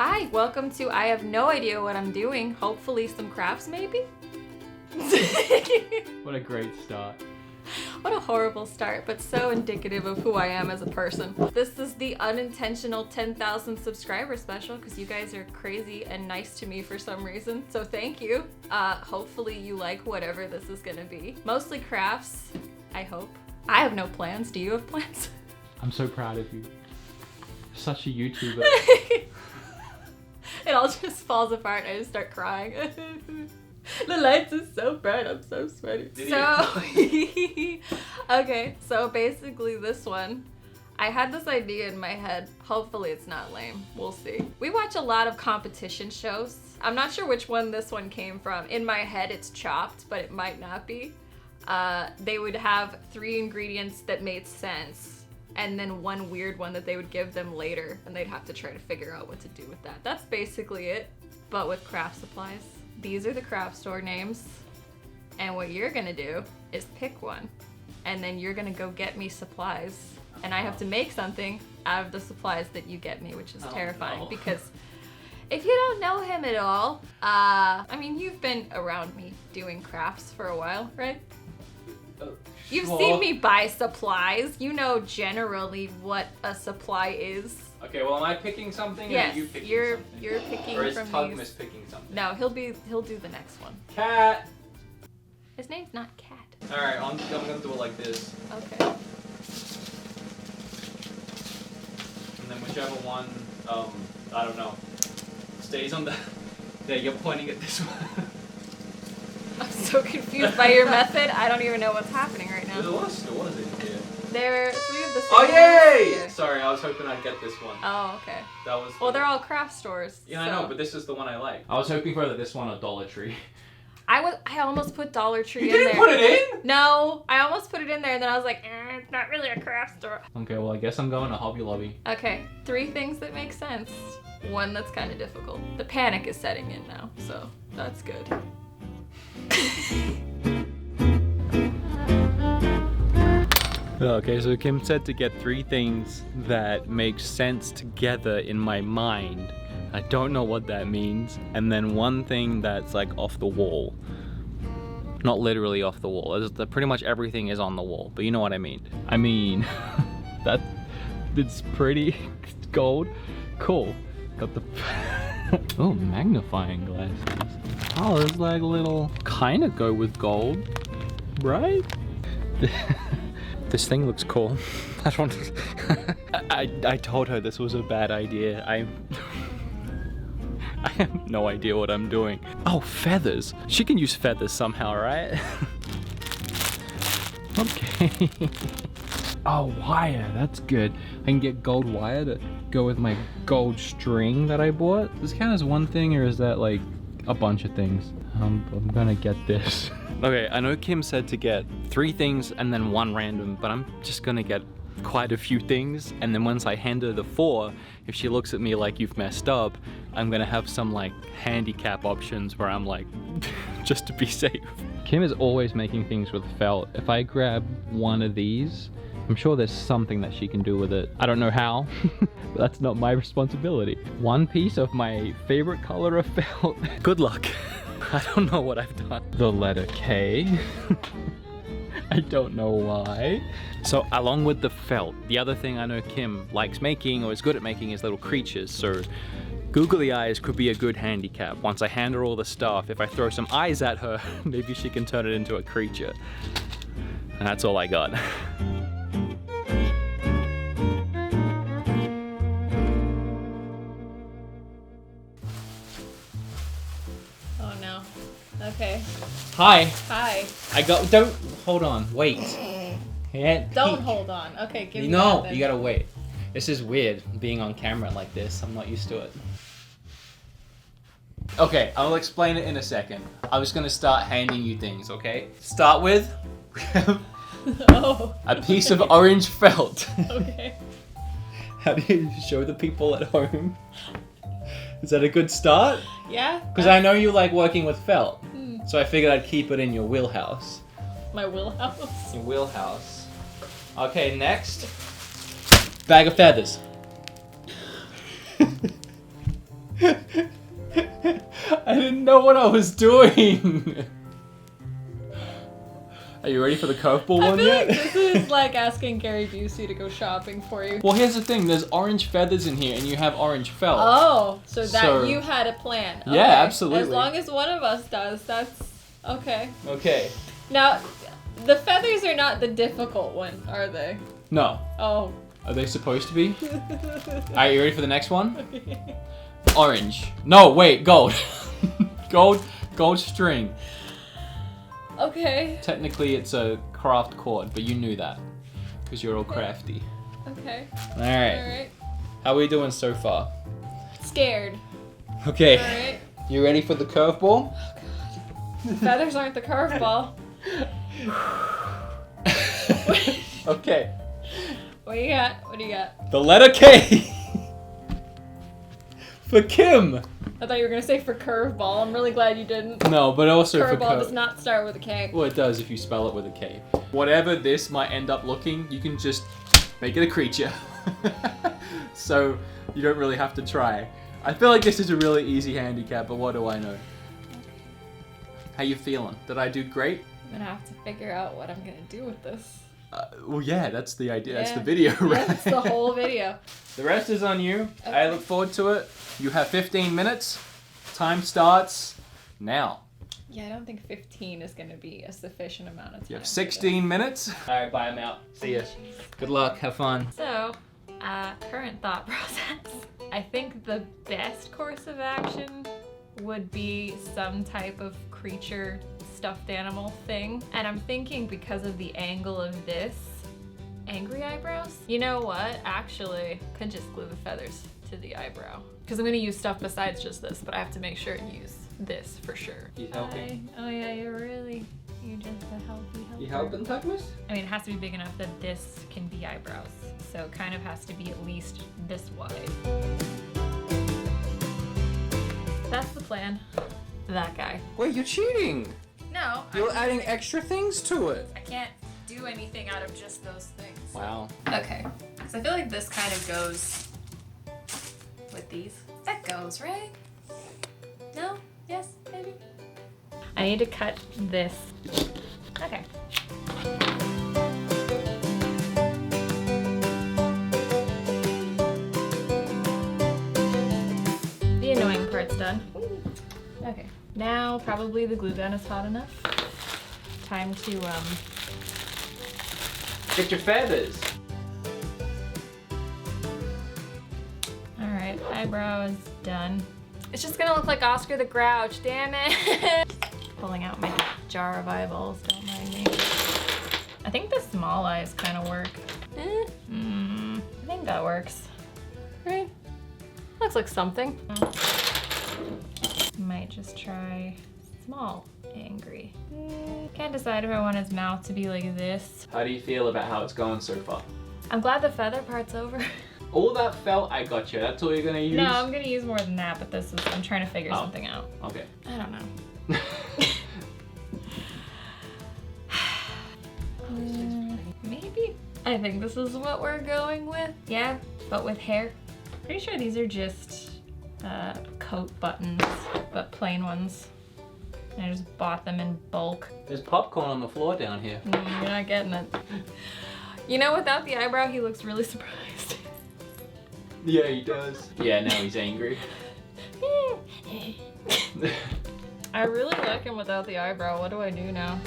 Hi, welcome to I have no idea what I'm doing. Hopefully some crafts maybe? What a great start. What a horrible start, but so indicative of who I am as a person. This is the unintentional 10,000 subscriber special because you guys are crazy and nice to me for some reason, so thank you. Hopefully you like whatever this is gonna be. Mostly crafts, I hope. I have no plans. Do you have plans? I'm so proud of you. You're such a YouTuber. It all just falls apart. I just start crying. The lights are so bright. I'm so sweaty. Okay, so basically this one, I had this idea in my head. Hopefully it's not lame. We'll see. We watch a lot of competition shows. I'm not sure which one this one came from. In my head it's Chopped, but it might not be. They would have 3 ingredients that made sense, and then one weird one that they would give them later, and they'd have to try to figure out what to do with that. That's basically it, but with craft supplies. These are the craft store names, and what you're gonna do is pick one, and then you're gonna go get me supplies, and I have to make something out of the supplies that you get me, which is terrifying, because if you don't know him at all, I mean, you've been around me doing crafts for a while, right? You've seen me buy supplies. You know generally what a supply is. Okay, well, am I picking something? Yes, or are you picking you're something? picking or is from Tugmas these. picking something? No, he'll do the next one. Cat! His name's not Cat. Alright, I'm gonna do it like this. Okay. And then whichever one, I don't know, stays on the... Yeah, you're pointing at this one. I'm so confused by your method. I don't even know what's happening right There's a now. lot of stores in here. There are 3 of the same Oh, yay! ones. Sorry, I was hoping I'd get this one. Oh, okay. That was... Well, they're all craft stores. Yeah, so. I know, but this is the one I like. I was hoping for this one or Dollar Tree. I almost put Dollar Tree You in there. didn't put it in? No, I almost put it in there, and then I was like, it's not really a craft store. Okay, well, I guess I'm going to Hobby Lobby. Okay, 3 things that make sense. 1 that's kind of difficult. The panic is setting in now, so that's good. Okay, so Kim said to get 3 things that make sense together in my mind. I don't know what that means. And then 1 thing that's like off the wall. Not literally off the wall. Pretty much everything is on the wall, but you know what I mean. I mean, it's pretty gold. Cool. Got the oh, magnifying glasses. Oh, there's like a little kind of go with gold, right? This thing looks cool. I told her this was a bad idea. I have no idea what I'm doing. Oh, feathers. She can use feathers somehow, right? Okay. Oh, wire. That's good. I can get gold wire to go with my gold string that I bought. Does this count as 1 thing, or is that like a bunch of things? I'm gonna get this. Okay, I know Kim said to get 3 things and then 1 random, but I'm just gonna get quite a few things, and then once I hand her the 4, if she looks at me like you've messed up, I'm gonna have some like handicap options where I'm like, just to be safe. Kim is always making things with felt. If I grab 1 of these, I'm sure there's something that she can do with it. I don't know how, but that's not my responsibility. 1 piece of my favorite color of felt. Good luck. I don't know what I've done. The letter K. I don't know why. So along with the felt, the other thing I know Kim likes making or is good at making is little creatures. So googly eyes could be a good handicap. Once I hand her all the stuff, if I throw some eyes at her, maybe she can turn it into a creature. And that's all I got. Oh no. Okay. Hi. Hi. Don't, hold on, wait. Don't hold on. Okay, give me that No, then. you gotta wait. This is weird, being on camera like this. I'm not used to it. Okay, I'll explain it in a second. I'm just gonna start handing you things, okay? Start with, we have Oh. a piece of orange felt. Okay. How do you show the people at home? Is that a good start? Yeah? Because I know you like working with felt. Hmm. So I figured I'd keep it in your wheelhouse. My wheelhouse. Your wheelhouse. Okay, next. Bag of feathers. I didn't know what I was doing. Are you ready for the curveball one yet? Like this is like asking Gary Busey to go shopping for you. Well, here's the thing. There's orange feathers in here, and you have orange felt. Oh, so you had a plan. Yeah, okay. absolutely. As long as one of us does, that's okay. Okay. Now, the feathers are not the difficult one, are they? No. Oh. Are they supposed to be? Alright, you ready for the next one? Orange. No, wait, gold. Gold string. Okay. Technically, it's a craft cord, but you knew that because you're all crafty. Okay. All right. Alright. How are we doing so far? Scared. Okay. Alright. You ready for the curveball? Oh god. Feathers aren't the curveball. Okay. What do you got? What do you got? The letter K. For Kim. I thought you were gonna say for curveball. I'm really glad you didn't. No, but also for Curveball does not start with a K. Well, it does if you spell it with a K. Whatever this might end up looking, you can just make it a creature. So you don't really have to try. I feel like this is a really easy handicap, but what do I know? How you feeling? Did I do great? I'm gonna have to figure out what I'm gonna do with this. Well, yeah, that's the idea. Yeah. That's the video, right? Yeah, that's the whole video. The rest is on you. Okay. I look forward to it. You have 15 minutes. Time starts now. Yeah, I don't think 15 is gonna be a sufficient amount of time. You have 16 minutes. All right, bye. I'm out. See ya. Good luck. Have fun. So, current thought process. I think the best course of action would be some type of creature stuffed animal thing. And I'm thinking because of the angle of this, angry eyebrows? You know what? Actually, could just glue the feathers to the eyebrow. Because I'm gonna use stuff besides just this, but I have to make sure and use this for sure. You helping? Oh yeah, you're just a healthy helper. You helping, Tuckmas? I mean, it has to be big enough that this can be eyebrows. So it kind of has to be at least this wide. That's the plan. That guy. Wait, you're cheating. No. You're adding extra things to it. I can't do anything out of just those things. Wow. Okay. So I feel like this kind of goes with these. That goes, right? No? Yes? Maybe? I need to cut this. Okay. The annoying part's done. Okay. Now probably the glue gun is hot enough. Time to Get your feathers. Alright, eyebrow is done. It's just gonna look like Oscar the Grouch, damn it! Pulling out my jar of eyeballs, don't mind me. I think the small eyes kind of work. I think that works. Right? Looks like something. Might just try small angry. Can't decide if I want his mouth to be like this. How do you feel about how it's going so far? I'm glad the feather part's over. All that felt, I got you. That's all you're gonna use? No, I'm gonna use more than that, but this is, I'm trying to figure Oh. something out. Okay. I don't know. Maybe. I think this is what we're going with. Yeah, but with hair. Pretty sure these are just coat buttons, but plain ones. And I just bought them in bulk. There's popcorn on the floor down here. You're not getting it. You know, without the eyebrow, he looks really surprised. Yeah, he does. Yeah, now he's angry. I really like him without the eyebrow. What do I do now?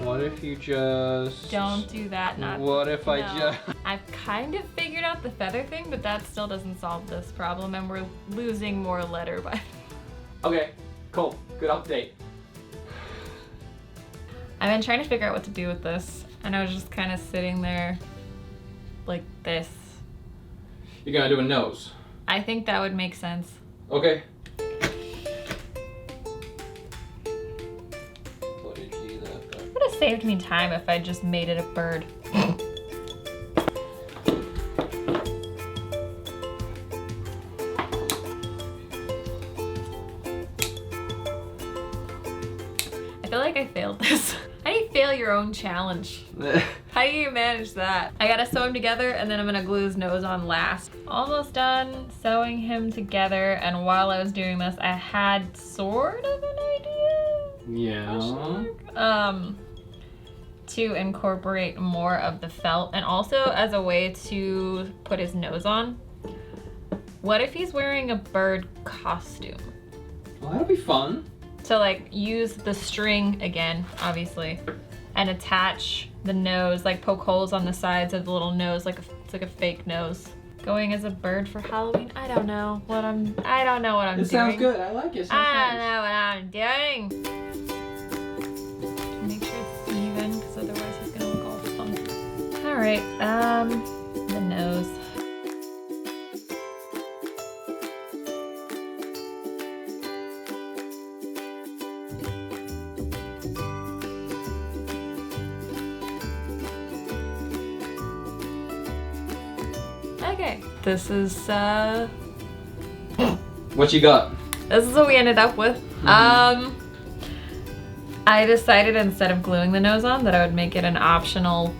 What if you just... Don't do that, not... What if I No. just... I've kind of figured out the feather thing, but that still doesn't solve this problem, and we're losing more letter by... Okay, cool. Good update. I've been trying to figure out what to do with this, and I was just kind of sitting there like this. You're gonna do a nose. I think that would make sense. Okay. Would have saved me time if I just made it a bird. I feel like I failed this. How do you fail your own challenge? How do you manage that? I gotta sew him together and then I'm gonna glue his nose on last. Almost done sewing him together, and while I was doing this, I had sort of an idea. Yeah. To incorporate more of the felt, and also as a way to put his nose on. What if he's wearing a bird costume? Well, that'll be fun. So like use the string again, obviously, and attach the nose, like poke holes on the sides of the little nose, like it's like a fake nose. Going as a bird for Halloween? I don't know what I'm doing. It sounds good. I like it. I don't know what I'm doing. Make sure it's even, because otherwise it's gonna look all funky. All right, the nose. Okay, this is What you got? this is what we ended up with. I decided instead of gluing the nose on that I would make it an optional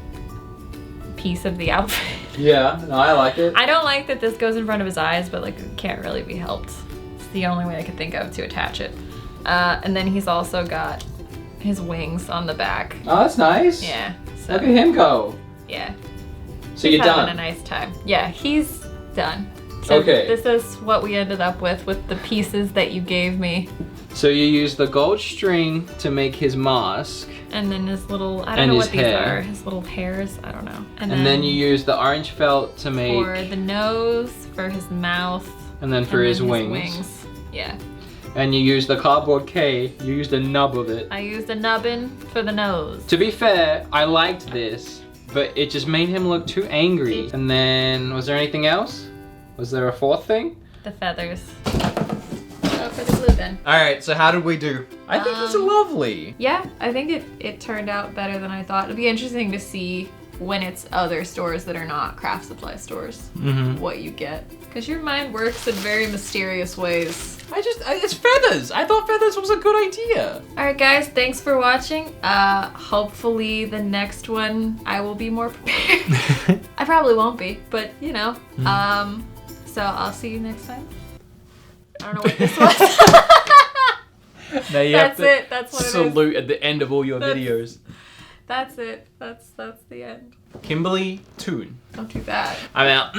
piece of the outfit. Yeah, no, I like it. I don't like that this goes in front of his eyes, but like it can't really be helped. It's the only way I could think of to attach it. And then he's also got his wings on the back. Oh, that's nice. Yeah. So Look at him go. yeah. So He's you're having done. a nice time. Yeah, he's done. So Okay. this is what we ended up with the pieces that you gave me. So you use the gold string to make his mask. And then his little, I And don't know his what these hair. are. His little hairs, I don't know. And then you use the orange felt to make... for the nose, for his mouth. And then for and his then wings. Yeah. And you use the cardboard K, you use the nub of it. I used a nubbin for the nose. To be fair, I liked this, but it just made him look too angry. And then, was there anything else? Was there a fourth thing? The feathers. Go for the glue then. Alright, so how did we do? I think it's lovely. Yeah, I think it turned out better than I thought. It'd be interesting to see when it's other stores that are not craft supply stores, what you get. Because your mind works in very mysterious ways. It's feathers. I thought feathers was a good idea. Alright guys, thanks for watching. Hopefully the next one I will be more prepared. I probably won't be, but you know. So I'll see you next time. I don't know what this was. Now you That's have to it, that's what it is. salute at the end of all your That's- videos. That's it. That's the end. Kimberly, Toon. Don't do that. I'm out.